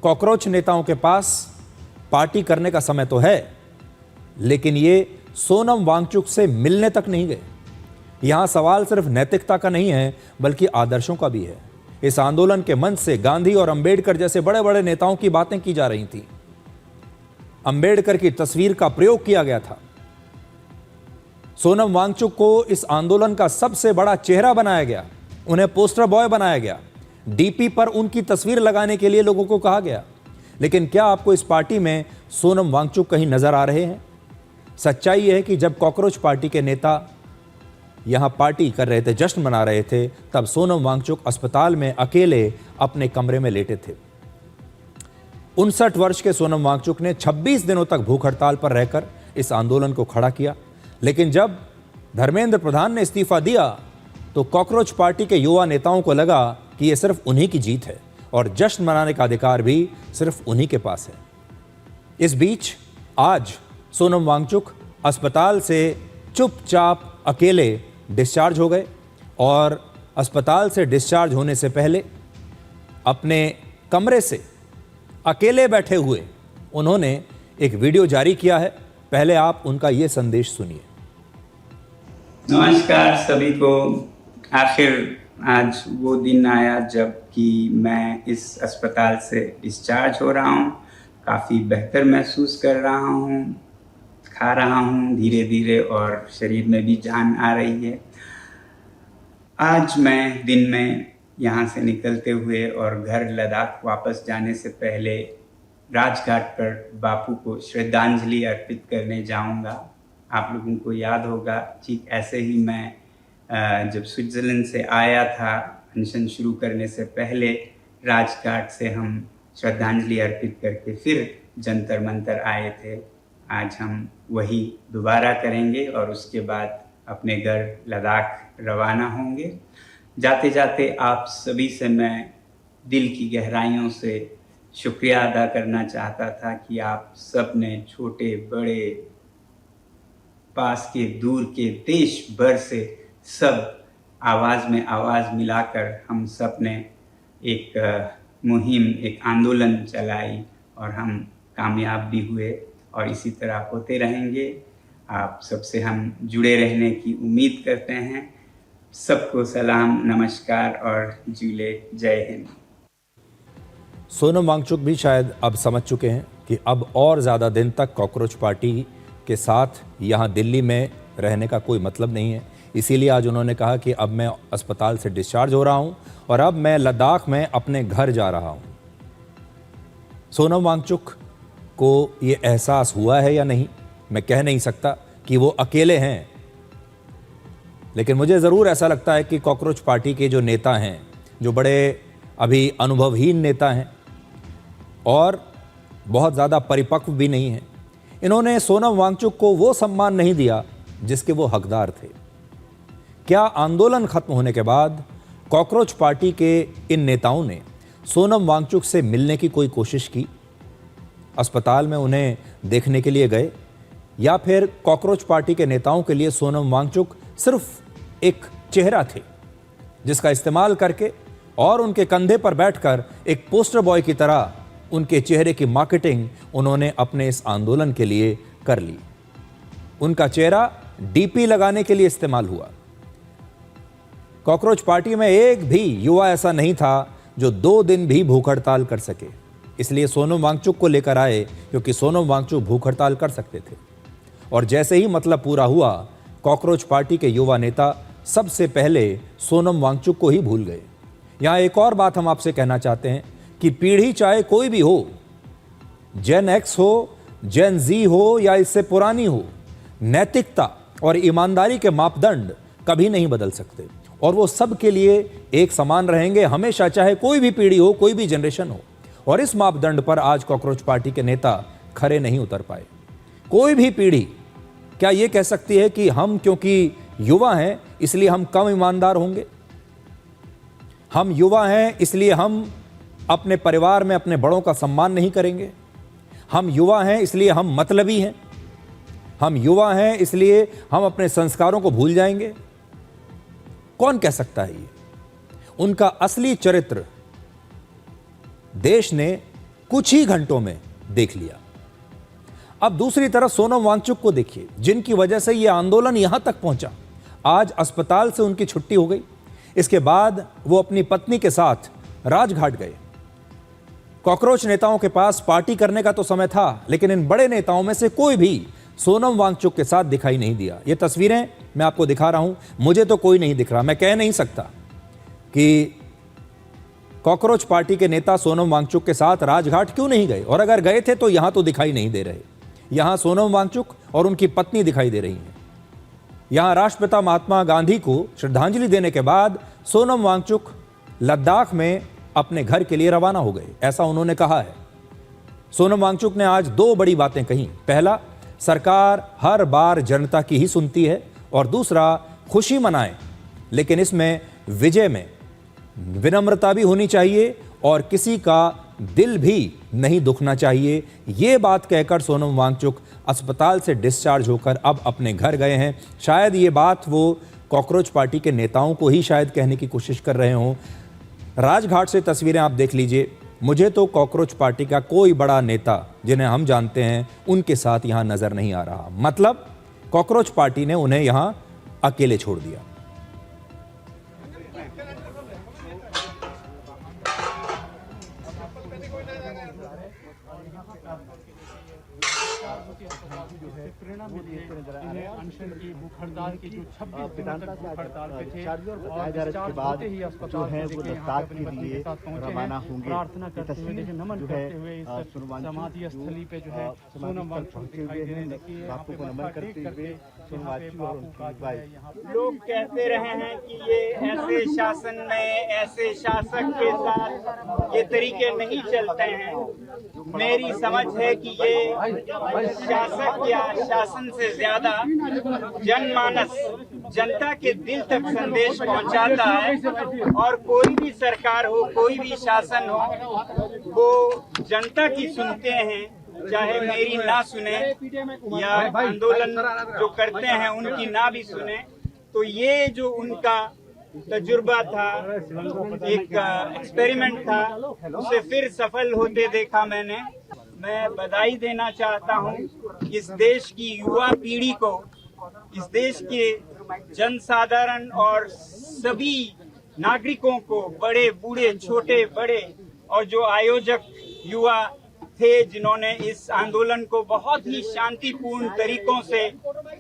Cockroach नेताओं के पास party करने का समय तो है, लेकिन ये सोनम वांगचुक से मिलने तक नहीं गए। यहां सवाल सिर्फ नैतिकता का नहीं है, बल्कि आदर्शों का भी है। इस आंदोलन के मंच से गांधी और अंबेडकर जैसे बड़े बड़े नेताओं की बातें की जा रही थी। अंबेडकर की तस्वीर का प्रयोग किया गया था। सोनम वांगचुक को इस आंदोलन का सबसे बड़ा चेहरा बनाया गया, उन्हें पोस्टर बॉय बनाया गया, डीपी पर उनकी तस्वीर लगाने के लिए लोगों को कहा गया। लेकिन क्या आपको इस पार्टी में सोनम वांगचुक कहीं नजर आ रहे हैं? सच्चाई यह है कि जब कॉकरोच पार्टी के नेता यहां पार्टी कर रहे थे, जश्न मना रहे थे, तब सोनम वांगचुक अस्पताल में अकेले अपने कमरे में लेटे थे। 59 वर्ष के सोनम वांगचुक ने 26 दिनों तक भूख हड़ताल पर रहकर इस आंदोलन को खड़ा किया। लेकिन जब धर्मेंद्र प्रधान ने इस्तीफा दिया तो कॉकरोच पार्टी के युवा नेताओं को लगा कि यह सिर्फ उन्हीं की जीत है और जश्न मनाने का अधिकार भी सिर्फ उन्हीं के पास है। इस बीच आज सोनम वांगचुक अस्पताल से चुपचाप अकेले डिस्चार्ज हो गए और अस्पताल से डिस्चार्ज होने से पहले अपने कमरे से अकेले बैठे हुए उन्होंने एक वीडियो जारी किया है। पहले आप उनका यह संदेश सुनिए। नमस्कार सभी को। आखिर आज वो दिन आया जब कि मैं इस अस्पताल से डिस्चार्ज हो रहा हूँ। काफ़ी बेहतर महसूस कर रहा हूँ, खा रहा हूँ धीरे धीरे और शरीर में भी जान आ रही है। आज मैं दिन में यहाँ से निकलते हुए और घर लद्दाख वापस जाने से पहले राजघाट पर बापू को श्रद्धांजलि अर्पित करने जाऊँगा। आप लोगों को याद होगा, ठीक ऐसे ही मैं जब स्विट्ज़रलैंड से आया था, अनशन शुरू करने से पहले राजघाट से हम श्रद्धांजलि अर्पित करके फिर जंतर मंतर आए थे। आज हम वही दोबारा करेंगे और उसके बाद अपने घर लद्दाख रवाना होंगे। जाते जाते आप सभी से मैं दिल की गहराइयों से शुक्रिया अदा करना चाहता था कि आप सब ने, छोटे बड़े, पास के दूर के, देश भर से सब आवाज़ में आवाज़ मिलाकर हम सब ने एक मुहिम, एक आंदोलन चलाई और हम कामयाब भी हुए और इसी तरह होते रहेंगे। आप सबसे हम जुड़े रहने की उम्मीद करते हैं। सबको सलाम, नमस्कार और जूले, जय हिंद। सोनम वांगचुक भी शायद अब समझ चुके हैं कि अब और ज़्यादा दिन तक कॉकरोच पार्टी के साथ यहाँ दिल्ली में रहने का कोई मतलब नहीं है। इसीलिए आज उन्होंने कहा कि अब मैं अस्पताल से डिस्चार्ज हो रहा हूँ और अब मैं लद्दाख में अपने घर जा रहा हूँ। सोनम वांगचुक को ये एहसास हुआ है या नहीं, मैं कह नहीं सकता कि वो अकेले हैं, लेकिन मुझे ज़रूर ऐसा लगता है कि कॉकरोच पार्टी के जो नेता हैं, जो बड़े अभी अनुभवहीन नेता हैं और बहुत ज़्यादा परिपक्व भी नहीं हैं, इन्होंने सोनम वांगचुक को वो सम्मान नहीं दिया जिसके वो हकदार थे। क्या आंदोलन खत्म होने के बाद कॉकरोच पार्टी के इन नेताओं ने सोनम वांगचुक से मिलने की कोई कोशिश की? अस्पताल में उन्हें देखने के लिए गए या फिर कॉकरोच पार्टी के नेताओं के लिए सोनम वांगचुक सिर्फ एक चेहरा थे जिसका इस्तेमाल करके और उनके कंधे पर बैठकर एक पोस्टर बॉय की तरह उनके चेहरे की मार्केटिंग उन्होंने अपने इस आंदोलन के लिए कर ली? उनका चेहरा डीपी लगाने के लिए इस्तेमाल हुआ। कॉकरोच पार्टी में एक भी युवा ऐसा नहीं था जो 2 दिन भी भूख हड़ताल कर सके। इसलिए सोनम वांगचुक को लेकर आए क्योंकि सोनम वांगचुक भूख हड़ताल कर सकते थे। और जैसे ही मतलब पूरा हुआ, कॉकरोच पार्टी के युवा नेता सबसे पहले सोनम वांगचुक को ही भूल गए। यहाँ एक और बात हम आपसे कहना चाहते हैं कि पीढ़ी चाहे कोई भी हो, जेन एक्स हो, जेन जी हो या इससे पुरानी हो, नैतिकता और ईमानदारी के मापदंड कभी नहीं बदल सकते और वो सब के लिए एक समान रहेंगे हमेशा, चाहे कोई भी पीढ़ी हो, कोई भी जनरेशन हो। और इस मापदंड पर आज कॉकरोच पार्टी के नेता खरे नहीं उतर पाए। कोई भी पीढ़ी क्या ये कह सकती है कि हम क्योंकि युवा हैं इसलिए हम कम ईमानदार होंगे? हम युवा हैं इसलिए हम अपने परिवार में अपने बड़ों का सम्मान नहीं करेंगे? हम युवा हैं इसलिए हम मतलबी हैं? हम युवा हैं इसलिए हम अपने संस्कारों को भूल जाएंगे? कौन कह सकता है ये? उनका असली चरित्र देश ने कुछ ही घंटों में देख लिया। अब दूसरी तरफ सोनम वांगचुक को देखिए, जिनकी वजह से यह आंदोलन यहां तक पहुंचा। आज अस्पताल से उनकी छुट्टी हो गई। इसके बाद वो अपनी पत्नी के साथ राजघाट गए। कॉकरोच नेताओं के पास पार्टी करने का तो समय था, लेकिन इन बड़े नेताओं में से कोई भी सोनम वांगचुक के साथ दिखाई नहीं दिया। ये तस्वीरें मैं आपको दिखा रहा हूं, मुझे तो कोई नहीं दिख रहा। मैं कह नहीं सकता कि कॉकरोच पार्टी के नेता सोनम वांगचुक के साथ राजघाट क्यों नहीं गए, और अगर गए थे तो यहां तो दिखाई नहीं दे रहे। यहां सोनम वांगचुक और उनकी पत्नी दिखाई दे रही हैं। यहां राष्ट्रपिता महात्मा गांधी को श्रद्धांजलि देने के बाद सोनम वांगचुक लद्दाख में अपने घर के लिए रवाना हो गए, ऐसा उन्होंने कहा है। सोनम वांगचुक ने आज दो बड़ी बातें कही। पहला, सरकार हर बार जनता की ही सुनती है, और दूसरा, खुशी मनाएं, लेकिन इसमें विजय में विनम्रता भी होनी चाहिए और किसी का दिल भी नहीं दुखना चाहिए। ये बात कहकर सोनम वांगचुक अस्पताल से डिस्चार्ज होकर अब अपने घर गए हैं। शायद ये बात वो कॉकरोच पार्टी के नेताओं को ही शायद कहने की कोशिश कर रहे हों। राजघाट से तस्वीरें आप देख लीजिए। मुझे तो कॉकरोच पार्टी का कोई बड़ा नेता जिन्हें हम जानते हैं उनके साथ यहाँ नजर नहीं आ रहा। मतलब कॉकरोच पार्टी ने उन्हें यहाँ अकेले छोड़ दिया। अनशन की भूख हड़ताल की जो 26 दिनों तक भूख हड़ताल पे थे और डिस्चार्ज होते ही अस्पताल से देखिए यहाँ पे अपनी पत्नी के साथ पहुंचे हैं, प्रार्थना करते हुए देखिए, नमन करते हुए इस समाधि स्थली पे जो है सोनम वांगचुक दिखाई दे रहे हैं। देखिए यहाँ पे मत्था टेक करके यहाँ पे बापू का जो है यहाँ पे लोग कहते रहे हैं कि ये ऐसे शासन में ऐसे शासक के साथ ये तरीके नहीं चलते हैं। मेरी समझ है कि ये शासक या शासन से ज्यादा जनमानस, जनता के दिल तक संदेश पहुंचाता है। और कोई भी सरकार हो, कोई भी शासन हो, वो जनता की सुनते हैं, चाहे मेरी ना सुने या आंदोलन जो करते हैं उनकी ना भी सुने। तो ये जो उनका तजुर्बा था, एक एक्सपेरिमेंट था, उसे फिर सफल होते देखा मैंने। मैं बधाई देना चाहता हूँ इस देश की युवा पीढ़ी को, इस देश के जनसाधारण और सभी नागरिकों को, बड़े बूढ़े छोटे बड़े, और जो आयोजक युवा थे जिन्होंने इस आंदोलन को बहुत ही शांतिपूर्ण तरीकों से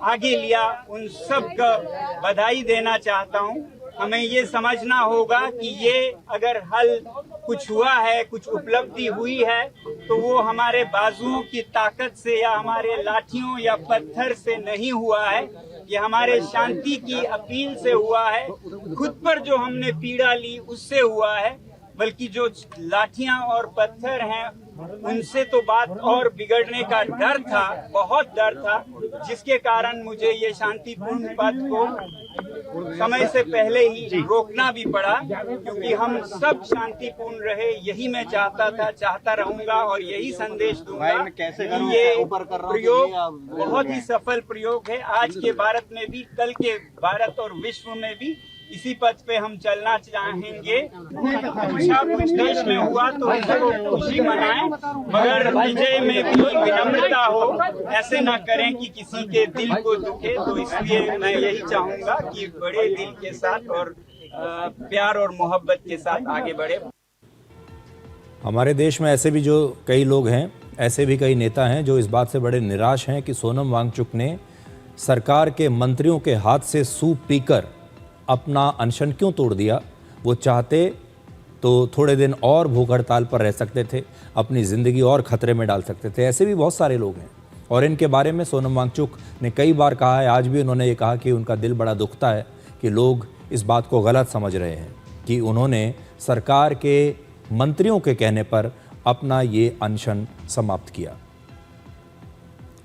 आगे लिया, उन सब का बधाई देना चाहता हूं। हमें ये समझना होगा कि ये अगर हल कुछ हुआ है, कुछ उपलब्धि हुई है, तो वो हमारे बाजुओं की ताकत से या हमारे लाठियों या पत्थर से नहीं हुआ है। ये हमारे शांति की अपील से हुआ है, खुद पर जो हमने पीड़ा ली उससे हुआ है। बल्कि जो लाठियां और पत्थर हैं उनसे तो बात और बिगड़ने का डर था, बहुत डर था, जिसके कारण मुझे ये शांतिपूर्ण पथ को समय से पहले ही रोकना भी पड़ा, क्योंकि हम सब शांतिपूर्ण रहे। यही मैं चाहता था, चाहता रहूंगा और यही संदेश दूंगा। ये प्रयोग बहुत ही सफल प्रयोग है। आज के भारत में भी, कल के भारत और विश्व में भी इसी पथ पे हम चलना चाहेंगे। अच्छा कुछ देश में हुआ तो उसको खुशी मनाएं, मगर विजय में भी विनम्रता हो। ऐसे ना करें कि किसी के दिल को दुखे। तो इसलिए मैं यही चाहूंगा कि बड़े दिल के साथ और प्यार और मोहब्बत के साथ आगे बढ़े। हमारे देश में ऐसे भी जो कई लोग हैं, ऐसे भी कई नेता हैं जो इस बात से बड़े निराश हैं कि सोनम वांगचुक ने सरकार के मंत्रियों के हाथ से सूप पीकर अपना अनशन क्यों तोड़ दिया। वो चाहते तो थोड़े दिन और भूख हड़ताल पर रह सकते थे, अपनी ज़िंदगी और ख़तरे में डाल सकते थे। ऐसे भी बहुत सारे लोग हैं और इनके बारे में सोनम वांगचुक ने कई बार कहा है। आज भी उन्होंने ये कहा कि उनका दिल बड़ा दुखता है कि लोग इस बात को गलत समझ रहे हैं कि उन्होंने सरकार के मंत्रियों के कहने पर अपना ये अनशन समाप्त किया।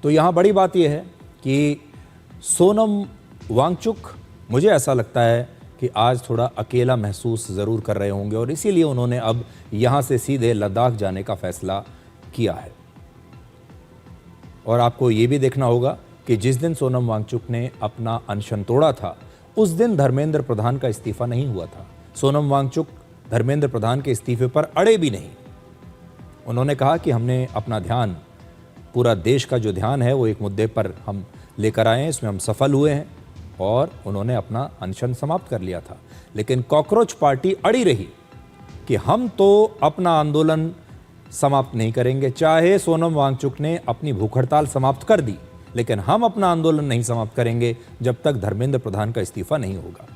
तो यहाँ बड़ी बात यह है कि सोनम वांगचुक, मुझे ऐसा लगता है कि आज थोड़ा अकेला महसूस ज़रूर कर रहे होंगे और इसीलिए उन्होंने अब यहाँ से सीधे लद्दाख जाने का फ़ैसला किया है। और आपको ये भी देखना होगा कि जिस दिन सोनम वांगचुक ने अपना अनशन तोड़ा था, उस दिन धर्मेंद्र प्रधान का इस्तीफा नहीं हुआ था। सोनम वांगचुक धर्मेंद्र प्रधान के इस्तीफे पर अड़े भी नहीं। उन्होंने कहा कि हमने अपना ध्यान, पूरा देश का जो ध्यान है वो एक मुद्दे पर हम लेकर आए हैं, इसमें हम सफल हुए हैं और उन्होंने अपना अनशन समाप्त कर लिया था। लेकिन कॉकरोच पार्टी अड़ी रही कि हम तो अपना आंदोलन समाप्त नहीं करेंगे, चाहे सोनम वांगचुक ने अपनी भूख हड़ताल समाप्त कर दी, लेकिन हम अपना आंदोलन नहीं समाप्त करेंगे जब तक धर्मेंद्र प्रधान का इस्तीफा नहीं होगा।